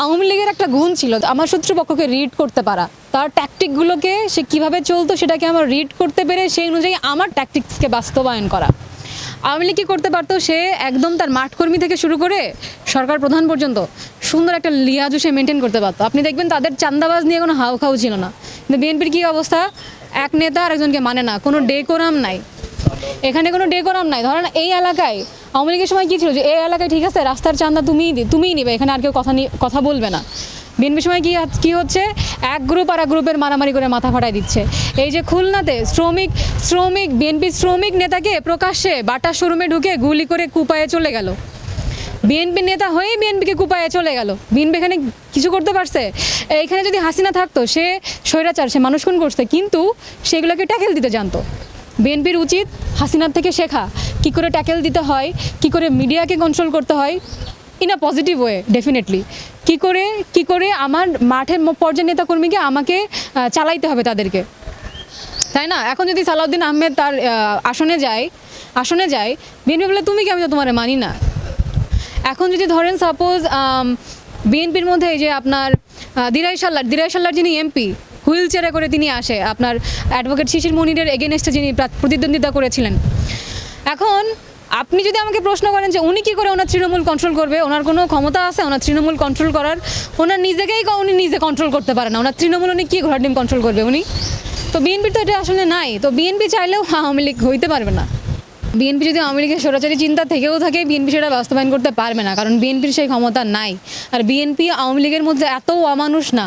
আওয়ামী লীগের একটা গুণ ছিল আমার শত্রুপক্ষকে রিড করতে পারা, তার ট্যাকটিকগুলোকে সে কিভাবে চলতো সেটাকে আমার রিড করতে পেরে সেই অনুযায়ী আমার ট্যাকটিক্সকে বাস্তবায়ন করা। আওয়ামী লীগ কী করতে পারতো, সে একদম তার মাঠকর্মী থেকে শুরু করে সরকার প্রধান পর্যন্ত সুন্দর একটা লিয়াজু সে মেনটেন করতে পারতো। আপনি দেখবেন তাদের চান্দাবাজ নিয়ে কোনো হাউখাউ ছিল না। কিন্তু বিএনপির কী অবস্থা, এক নেতা আরেকজনকে মানে না, কোনো ডেকোরাম নাই, এখানে কোনো ডেকোরাম নাই। ধরেন এই এলাকায় আওয়ামী লীগের সময় কী ছিল যে এই এলাকায় ঠিক আছে রাস্তার চান্দা তুমিই নিবে, এখানে আর কেউ কথা বলবে না। বিএনপির সময় কী হচ্ছে, এক গ্রুপ আর এক গ্রুপের মারামারি করে মাথা ফাটাই দিচ্ছে। এই যে খুলনাতে শ্রমিক বিএনপি শ্রমিক নেতাকে প্রকাশ্যে বাটা শোরুমে ঢুকে গুলি করে কুপায়ে চলে গেল। বিএনপি নেতা হয়েই বিএনপিকে কুপায়ে চলে গেল। বিএনপি এখানে কিছু করতে পারছে? এইখানে যদি হাসিনা থাকতো, সে স্বৈরাচার, সে মানুষ খুন করছে, কিন্তু সেগুলোকে ট্যাকেল দিতে জানতো। বিএনপির উচিত হাসিনার থেকে শেখা, কি করে ট্যাকেল দিতে হয়, কি করে মিডিয়াকে কন্ট্রোল করতে হয় in a positive way. Definitely কি করে আমার মাঠের পর্যায়ের নেতাকর্মীকে আমাকে চালাইতে হবে তাদেরকে, তাই না? এখন যদি সালাউদ্দিন আহমেদ তার আসনে যায় বিএনপি বলে তুমি কি, আমি তো তোমার মানি না। এখন যদি ধরেন সাপোজ বিএনপির মধ্যে এই যে আপনার দিরাই সাল্লার যিনি এমপি, হুইল চেয়ারে করে তিনি আসে, আপনার অ্যাডভোকেট শিশির মনিরের এগেনস্টে যিনি প্রতিদ্বন্দ্বিতা করেছিলেন। এখন আপনি যদি আমাকে প্রশ্ন করেন যে উনি কী করে ওনার তৃণমূল কন্ট্রোল করবে, ওনার কোনো ক্ষমতা আছে ওনার তৃণমূল কন্ট্রোল করার? উনি নিজে কন্ট্রোল করতে পারে না, ওনার তৃণমূল উনি কী ঘোড়ার ডিম কন্ট্রোল করবে উনি? তো বিএনপির তো এটা আসলে নাই। তো বিএনপি চাইলেও আওয়ামী লীগ হইতে পারবে না। বিএনপি যদি আওয়ামী লীগের স্বৈরাচারী চিন্তা থেকেও থাকে, বিএনপি সেটা বাস্তবায়ন করতে পারবে না, কারণ বিএনপির সেই ক্ষমতা নাই। আর বিএনপি আওয়ামী লীগের মধ্যে এত অমানুষ না